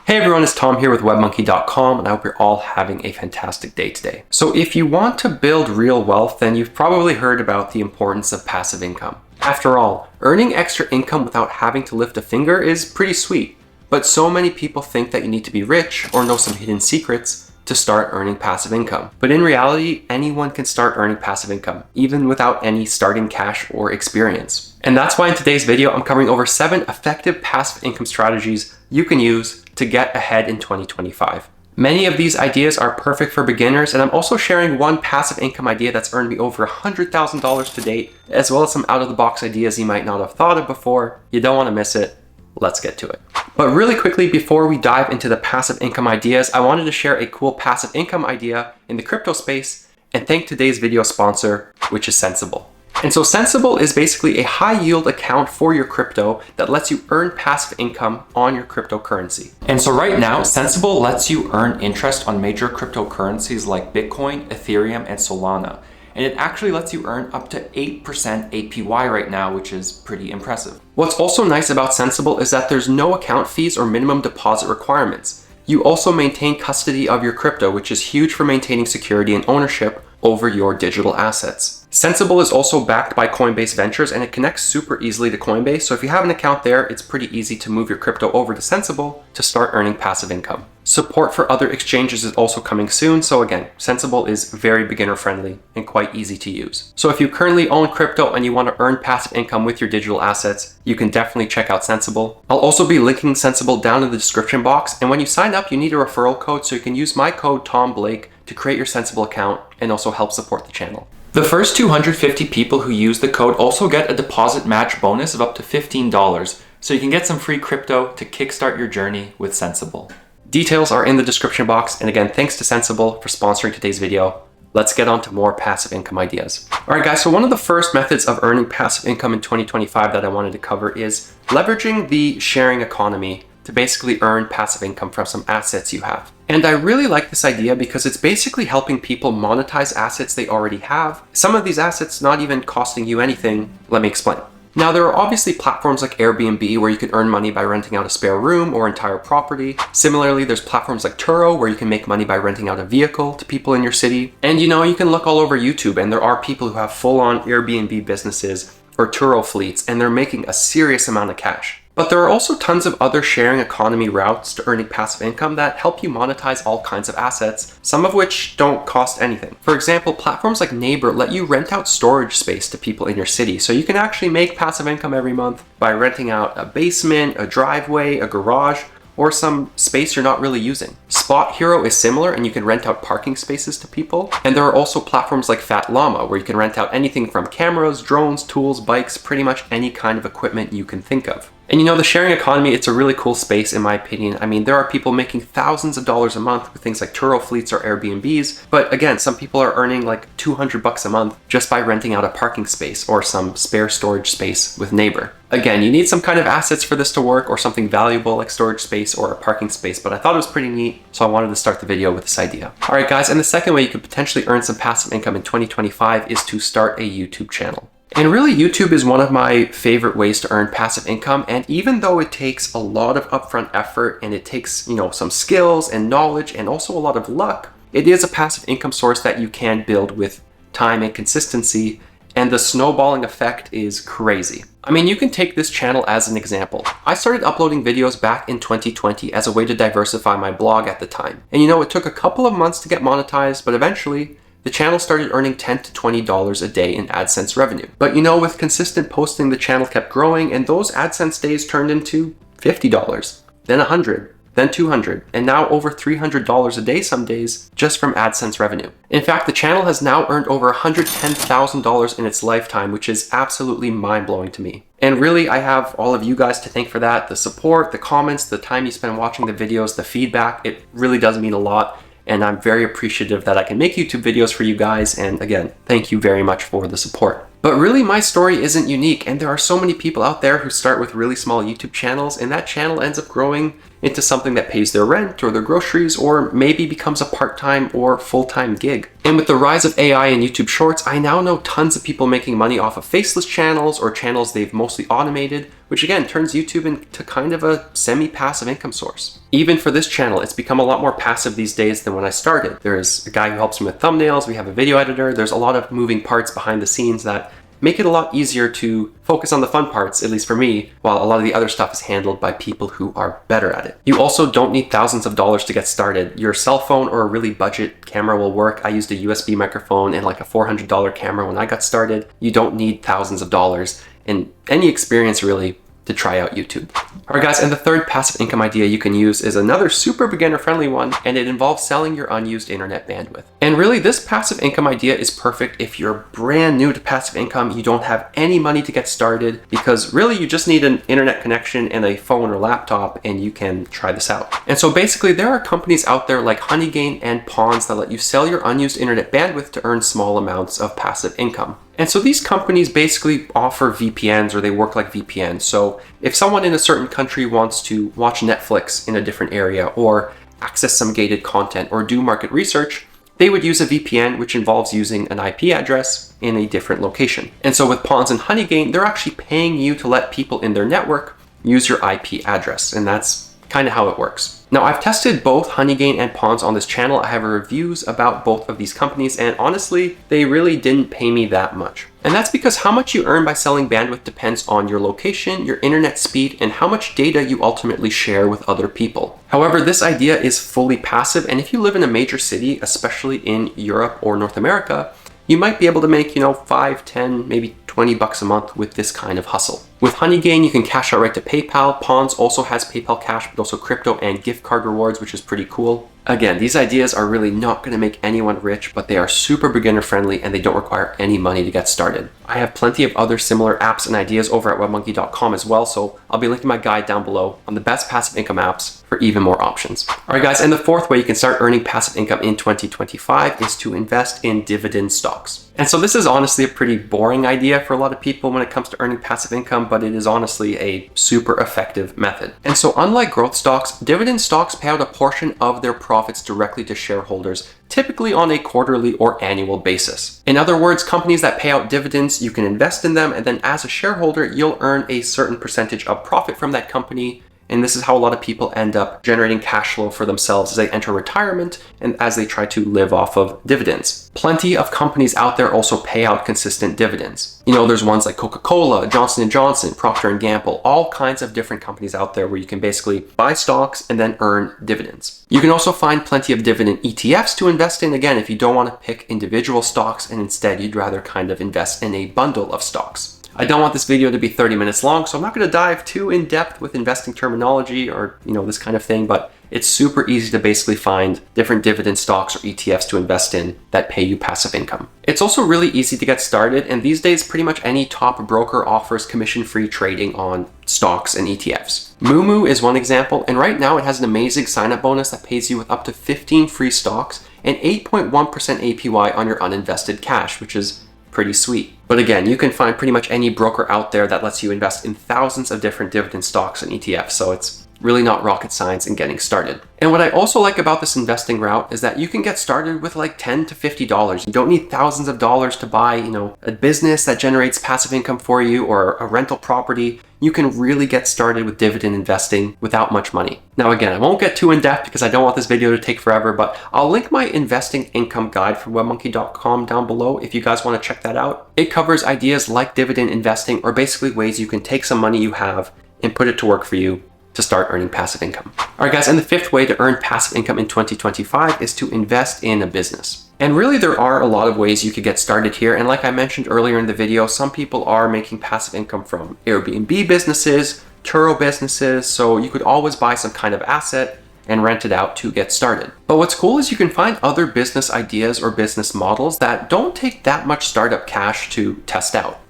Hey everyone, it's Tom here with webmonkey.com, and I hope you're all having a fantastic day today. So if you want to build real wealth, then you've probably heard about the importance of passive income. After all, earning extra income without having to lift a finger is pretty sweet, but so many people think that you need to be rich or know some hidden secrets to start earning passive income. But in reality, anyone can start earning passive income, even without any starting cash or experience. And that's why in today's video, I'm covering over 7 effective passive income strategies you can use to get ahead in 2025. Many of these ideas are perfect for beginners, and I'm also sharing one passive income idea that's earned me over $100,000 to date, as well as some out-of-the-box ideas you might not have thought of before. You don't want to miss it. Let's get to it. But really quickly, before we dive into the passive income ideas, I wanted to share a cool passive income idea in the crypto space and thank today's video sponsor, which is Sensible. And so Sensible is basically a high yield account for your crypto that lets you earn passive income on your cryptocurrency. And so right now, Sensible lets you earn interest on major cryptocurrencies like Bitcoin, Ethereum, and Solana. And it actually lets you earn up to 8% APY right now, which is pretty impressive. What's also nice about Sensible is that there's no account fees or minimum deposit requirements. You also maintain custody of your crypto, which is huge for maintaining security and ownership over your digital assets. Sensible is also backed by Coinbase Ventures, and it connects super easily to Coinbase. So if you have an account there, it's pretty easy to move your crypto over to Sensible to start earning passive income. Support for other exchanges is also coming soon. So again, Sensible is very beginner friendly and quite easy to use. So if you currently own crypto and you want to earn passive income with your digital assets, you can definitely check out Sensible. I'll also be linking Sensible down in the description box. And when you sign up, you need a referral code. So you can use my code TOMBLAKE to create your Sensible account and also help support the channel. The first 250 people who use the code also get a deposit match bonus of up to $15, so you can get some free crypto to kickstart your journey with Sensible. Details are in the description box, and again, thanks to Sensible for sponsoring today's video. Let's get on to more passive income ideas. All right, guys, so one of the first methods of earning passive income in 2025 that I wanted to cover is leveraging the sharing economy to basically earn passive income from some assets you have. And I really like this idea because it's basically helping people monetize assets they already have. Some of these assets not even costing you anything. Let me explain. Now, there are obviously platforms like Airbnb where you can earn money by renting out a spare room or entire property. Similarly, there's platforms like Turo where you can make money by renting out a vehicle to people in your city. And you can look all over YouTube, and there are people who have full-on Airbnb businesses or Turo fleets, and they're making a serious amount of cash. But there are also tons of other sharing economy routes to earning passive income that help you monetize all kinds of assets, some of which don't cost anything. For example, platforms like Neighbor let you rent out storage space to people in your city, so you can actually make passive income every month by renting out a basement, a driveway, a garage, or some space you're not really using. Spot Hero is similar, and you can rent out parking spaces to people. And there are also platforms like Llama where you can rent out anything from cameras, drones, tools, bikes, pretty much any kind of equipment you can think of. And the sharing economy, it's a really cool space in my opinion. I mean, there are people making thousands of dollars a month with things like Turo fleets or Airbnbs. But again, some people are earning like $200 a month just by renting out a parking space or some spare storage space with Neighbor. Again, you need some kind of assets for this to work, or something valuable like storage space or a parking space, but I thought it was pretty neat, so I wanted to start the video with this idea. All right, guys, and the second way you could potentially earn some passive income in 2025 is to start a YouTube channel. And really, YouTube is one of my favorite ways to earn passive income. And even though it takes a lot of upfront effort and it takes, some skills and knowledge and also a lot of luck, it is a passive income source that you can build with time and consistency. And the snowballing effect is crazy. I mean, you can take this channel as an example. I started uploading videos back in 2020 as a way to diversify my blog at the time. And it took a couple of months to get monetized, but eventually, the channel started earning $10 to $20 a day in AdSense revenue. But with consistent posting, the channel kept growing, and those AdSense days turned into $50, then $100, then $200, and now over $300 a day some days just from AdSense revenue. In fact, the channel has now earned over $110,000 in its lifetime, which is absolutely mind-blowing to me. And really, I have all of you guys to thank for that. The support, the comments, the time you spend watching the videos, the feedback, it really does mean a lot. And I'm very appreciative that I can make YouTube videos for you guys. And again, thank you very much for the support. But really, my story isn't unique. And there are so many people out there who start with really small YouTube channels, and that channel ends up growing into something that pays their rent or their groceries, or maybe becomes a part-time or full-time gig. And with the rise of AI and YouTube Shorts, I now know tons of people making money off of faceless channels or channels they've mostly automated, which again turns YouTube into kind of a semi-passive income source. Even for this channel, it's become a lot more passive these days than when I started. There's a guy who helps me with thumbnails, we have a video editor, there's a lot of moving parts behind the scenes that make it a lot easier to focus on the fun parts, at least for me, while a lot of the other stuff is handled by people who are better at it. You also don't need thousands of dollars to get started. Your cell phone or a really budget camera will work. I used a USB microphone and like a $400 camera when I got started. You don't need thousands of dollars and any experience really to try out YouTube. All right guys, and the third passive income idea you can use is another super beginner friendly one, and it involves selling your unused internet bandwidth. And really this passive income idea is perfect if you're brand new to passive income, you don't have any money to get started, because really you just need an internet connection and a phone or laptop and you can try this out. And so basically there are companies out there like Honeygain and Pawns that let you sell your unused internet bandwidth to earn small amounts of passive income. And so these companies basically offer VPNs, or they work like VPNs. So if someone in a certain country wants to watch Netflix in a different area or access some gated content or do market research, they would use a VPN, which involves using an IP address in a different location. And so with Pawns and Honeygain, they're actually paying you to let people in their network use your IP address. And that's kind of how it works. Now, I've tested both Honeygain and Pawns on this channel. I have reviews about both of these companies, and honestly, they really didn't pay me that much. And that's because how much you earn by selling bandwidth depends on your location, your internet speed, and how much data you ultimately share with other people. However, this idea is fully passive, and if you live in a major city, especially in Europe or North America, you might be able to make, 5, 10, maybe 20 bucks a month with this kind of hustle. With Honeygain, you can cash out right to PayPal. Pawns also has PayPal Cash, but also crypto and gift card rewards, which is pretty cool. Again, these ideas are really not going to make anyone rich, but they are super beginner friendly and they don't require any money to get started. I have plenty of other similar apps and ideas over at webmonkey.com as well, so I'll be linking my guide down below on the best passive income apps for even more options. All right guys, and the fourth way you can start earning passive income in 2025 is to invest in dividend stocks. And so this is honestly a pretty boring idea for a lot of people when it comes to earning passive income, but it is honestly a super effective method. And so unlike growth stocks, dividend stocks pay out a portion of their profits directly to shareholders, typically on a quarterly or annual basis. In other words, companies that pay out dividends, you can invest in them, and then as a shareholder, you'll earn a certain percentage of profit from that company. And this is how a lot of people end up generating cash flow for themselves as they enter retirement and as they try to live off of dividends. Plenty of companies out there also pay out consistent dividends. There's ones like Coca-Cola, Johnson & Johnson, Procter & Gamble, all kinds of different companies out there where you can basically buy stocks and then earn dividends. You can also find plenty of dividend ETFs to invest in, again, if you don't want to pick individual stocks and instead you'd rather kind of invest in a bundle of stocks. I don't want this video to be 30 minutes long, so I'm not going to dive too in depth with investing terminology or, this kind of thing, but it's super easy to basically find different dividend stocks or ETFs to invest in that pay you passive income. It's also really easy to get started, and these days pretty much any top broker offers commission-free trading on stocks and ETFs. Moomoo is one example, and right now it has an amazing sign-up bonus that pays you with up to 15 free stocks and 8.1% APY on your uninvested cash, which is pretty sweet. But again, you can find pretty much any broker out there that lets you invest in thousands of different dividend stocks and ETFs, so it's really not rocket science in getting started. And what I also like about this investing route is that you can get started with like $10 to $50. You don't need thousands of dollars to buy, a business that generates passive income for you or a rental property. You can really get started with dividend investing without much money. Now again, I won't get too in depth because I don't want this video to take forever, but I'll link my investing income guide from webmonkey.com down below if you guys want to check that out. It covers ideas like dividend investing, or basically ways you can take some money you have and put it to work for you to start earning passive income. All right guys, and the fifth way to earn passive income in 2025 is to invest in a business. And really there are a lot of ways you could get started here. And like I mentioned earlier in the video, some people are making passive income from Airbnb businesses, Turo businesses, so you could always buy some kind of asset and rent it out to get started. But what's cool is you can find other business ideas or business models that don't take that much startup cash to test out.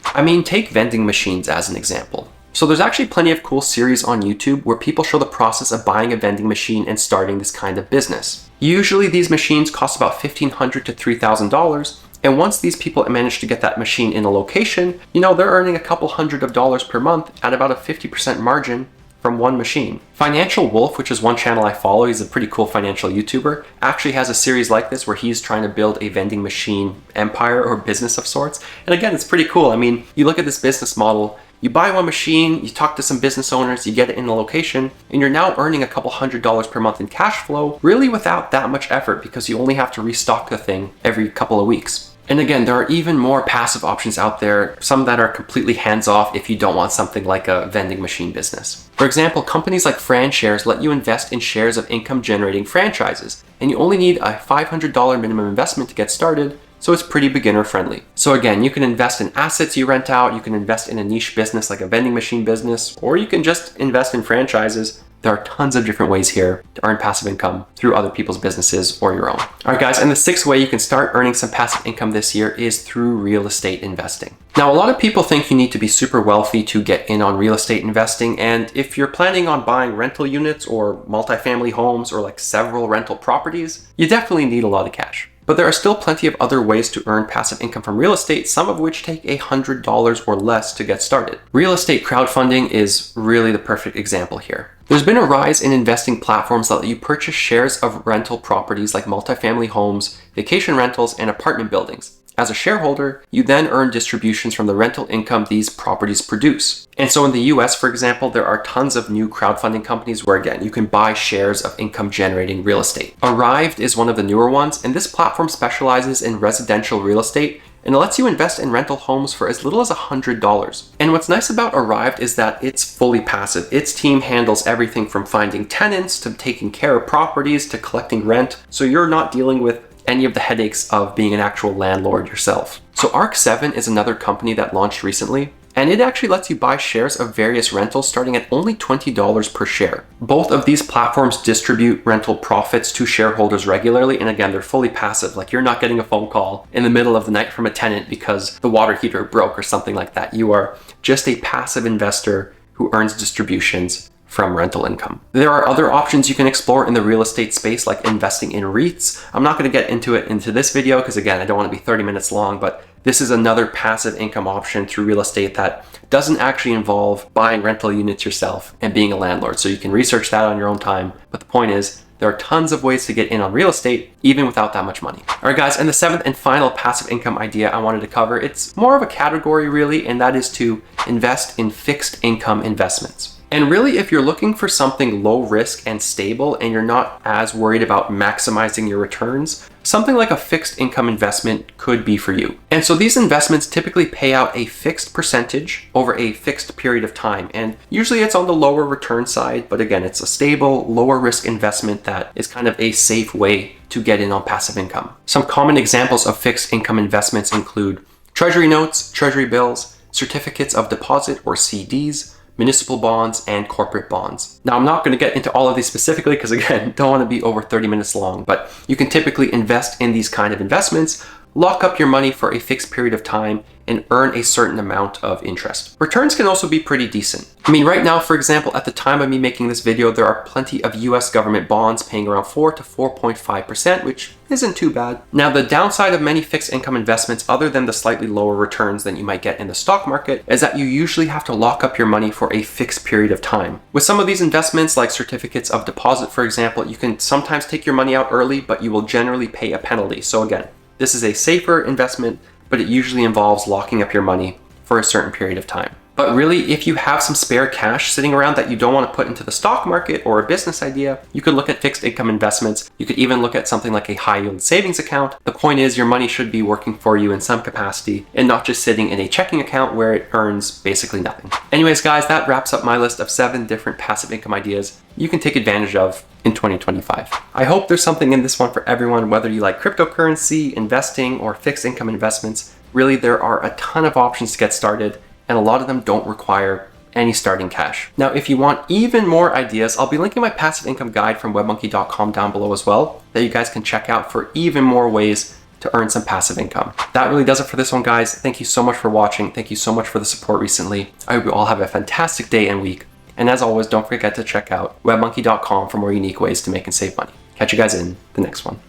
Take vending machines as an example. So there's actually plenty of cool series on YouTube where people show the process of buying a vending machine and starting this kind of business. Usually these machines cost about $1,500 to $3,000, and once these people manage to get that machine in a location, they're earning a couple hundred of dollars per month at about a 50% margin from one machine. Financial Wolf, which is one channel I follow, he's a pretty cool financial YouTuber, actually has a series like this where he's trying to build a vending machine empire or business of sorts. And again, it's pretty cool. I mean, you look at this business model, you buy one machine, you talk to some business owners, you get it in the location, and you're now earning a couple $100s per month in cash flow, really without that much effort because you only have to restock the thing every couple of weeks. And again, there are even more passive options out there, some that are completely hands-off if you don't want something like a vending machine business. For example, companies like FranShares let you invest in shares of income-generating franchises, and you only need a $500 minimum investment to get started, so it's pretty beginner friendly. So again, you can invest in assets you rent out, you can invest in a niche business like a vending machine business, or you can just invest in franchises. There are tons of different ways here to earn passive income through other people's businesses or your own. All right, guys, and the sixth way you can start earning some passive income this year is through real estate investing. Now, a lot of people think you need to be super wealthy to get in on real estate investing. And if you're planning on buying rental units or multifamily homes or like several rental properties, you definitely need a lot of cash. But there are still plenty of other ways to earn passive income from real estate, some of which take $100 or less to get started. Real estate crowdfunding is really the perfect example here. There's been a rise in investing platforms that let you purchase shares of rental properties like multifamily homes, vacation rentals, and apartment buildings. As a shareholder, you then earn distributions from the rental income these properties produce. And so in the US, for example, there are tons of new crowdfunding companies where, again, you can buy shares of income generating real estate. Arrived is one of the newer ones, and this platform specializes in residential real estate and it lets you invest in rental homes for as little as $100. And what's nice about Arrived is that it's fully passive. Its team handles everything from finding tenants to taking care of properties to collecting rent, so you're not dealing with any of the headaches of being an actual landlord yourself. So Arc7 is another company that launched recently, and it actually lets you buy shares of various rentals starting at only $20 per share. Both of these platforms distribute rental profits to shareholders regularly, and again, they're fully passive. Like, you're not getting a phone call in the middle of the night from a tenant because the water heater broke or something like that. You are just a passive investor who earns distributions from rental income. There are other options you can explore in the real estate space, like investing in REITs. I'm not going to get into it into this video because, again, I don't want to be 30 minutes long, but this is another passive income option through real estate that doesn't actually involve buying rental units yourself and being a landlord. So you can research that on your own time. But the point is, there are tons of ways to get in on real estate, even without that much money. All right, guys, and the seventh and final passive income idea I wanted to cover, it's more of a category really, and that is to invest in fixed income investments. And really, if you're looking for something low risk and stable and you're not as worried about maximizing your returns, something like a fixed income investment could be for you. And so these investments typically pay out a fixed percentage over a fixed period of time. And usually it's on the lower return side, but again, it's a stable, lower risk investment that is kind of a safe way to get in on passive income. Some common examples of fixed income investments include treasury notes, treasury bills, certificates of deposit or CDs, municipal bonds, and corporate bonds. Now, I'm not going to get into all of these specifically because, again, don't want to be over 30 minutes long, but you can typically invest in these kind of investments, lock up your money for a fixed period of time, and earn a certain amount of interest. Returns can also be pretty decent. I mean, right now, for example, at the time of me making this video, there are plenty of US government bonds paying around 4 to 4.5%, which isn't too bad. Now, the downside of many fixed income investments, other than the slightly lower returns than you might get in the stock market, is that you usually have to lock up your money for a fixed period of time. With some of these investments, like certificates of deposit, for example, you can sometimes take your money out early, but you will generally pay a penalty. So again, this is a safer investment, but it usually involves locking up your money for a certain period of time. But really, if you have some spare cash sitting around that you don't want to put into the stock market or a business idea, you could look at fixed income investments. You could even look at something like a high yield savings account. The point is, your money should be working for you in some capacity and not just sitting in a checking account where it earns basically nothing. Anyways, guys, that wraps up my list of 7 different passive income ideas you can take advantage of in 2025. I hope there's something in this one for everyone, whether you like cryptocurrency, investing, or fixed income investments. Really, there are a ton of options to get started, and a lot of them don't require any starting cash. Now, if you want even more ideas, I'll be linking my passive income guide from webmonkey.com down below as well, that you guys can check out for even more ways to earn some passive income. That really does it for this one, guys. Thank you so much for watching. Thank you so much for the support recently. I hope you all have a fantastic day and week. And as always, don't forget to check out webmonkey.com for more unique ways to make and save money. Catch you guys in the next one.